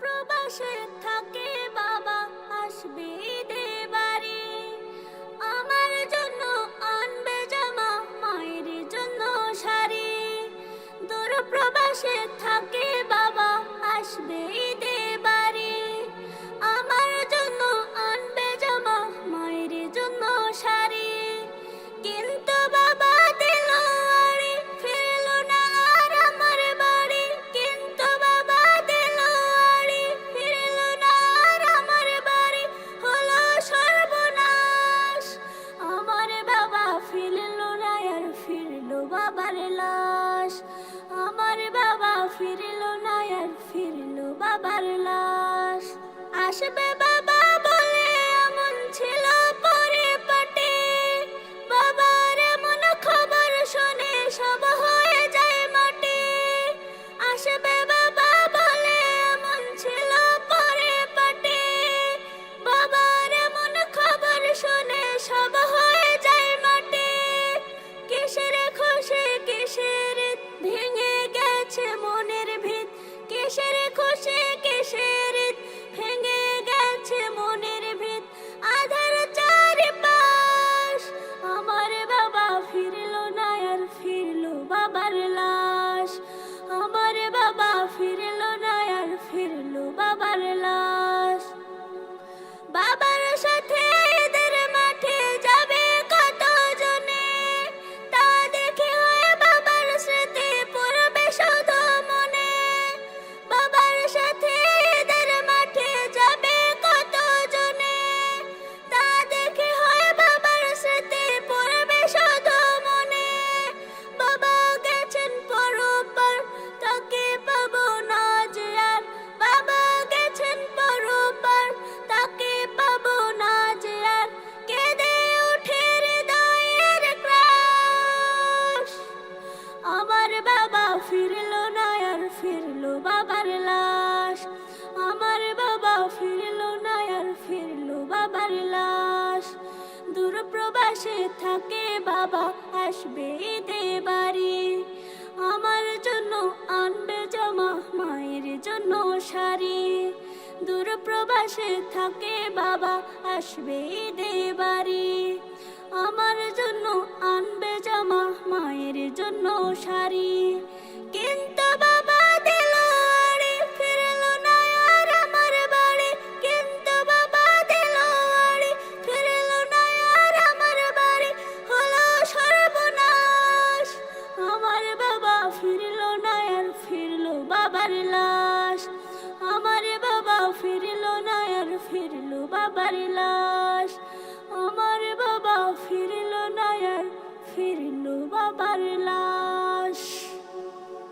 প্রবাসে থাকে বাবা, আসবে ঈদে বাড়ি। আমার জন্য আনবে জামা, মায়ের জন্য শাড়ি। দূর প্রবাসে থাকে বাবা, আসবে ঈদে বাড়ি। আমার জন্য আনবে জামা, মায়ের জন্য শাড়ি। কিন্তু বাবা দিল আড়ি, ফিরলো না আর আমার বাড়ি। কিন্তু বাবা দিল আড়ি, ফিরলো না আর আমার বাড়ি। হলো সর্বনাশ, আমার বাবা ফিরলো না আর ফিরলো বাবার লাশ। আমার বাবা ফিরলো না আর ফিরলো বাবার লাশ। আসবে বাবা বলে এমন ছিল পরিপাটি, বাবার এমন খবর শুনে সব হয়ে যায় মাটি। আসবে বাবা বলে এমন ছিল পরিপাটি, বাবার এমন খবর শুনে সব হয়ে যায় মাটি। কিসের খুশি কিসের ঈদ, ভেঙে গেছে মনের ভিত। কিসের খুশি কিসের ঈদ, ভেঙে গেছে মনের ভিত। আধার চারিপাশ, আমার বাবা ফিরলো না আর ফিরলো বাবার লাশ। আমার বাবা ফিরলো না আর ফিরলো বাবার লাশ। বাবার সাথে ঈদের মাঠে যাবে কত জনে, তা দেখে হয়ে বাবার স্মৃতি পড়বে শুধু মনে। বাবার সাথে ঈদের মাঠে যাবে কত জনে, তা দেখে হয়ে বাবার স্মৃতি পড়বে শুধু মনে। বাবা গেছেন পরপার, তাকে পাবো না যে আর। বাবা গেছেন পরপার, তাকে পাবো না যে আর। কেঁদে ওঠে হৃদয়ের ক্রাশ, আমার বাবা ফিরলো না আর ফিরলো বাবার লাশ। আমার বাবা ফিরলো না আর ফিরলো বাবার লাশ। দূর প্রবাসে থাকে বাবা, আসবে ঈদে বাড়ি। আমার জন্য আনবে জামা, মায়ের জন্য শাড়ি। দূর প্রবাসে থাকে বাবা, আসবে ঈদে বাড়ি। আমার জন্য আনবে জামা, মায়ের জন্য শাড়ি। কিন্তু বাবা দিল আড়ি, ফিরলো না আর আমার বাড়ি। কিন্তু বাবা দিল আড়ি, ফিরলো না আর আমার বাড়ি। হলো সর্বনাশ, আমার বাবা ফিরলো না আর ফিরলো বাবার লাশ। আমার বাবা ফিরলো না আর ফিরলো বাবার লাশ।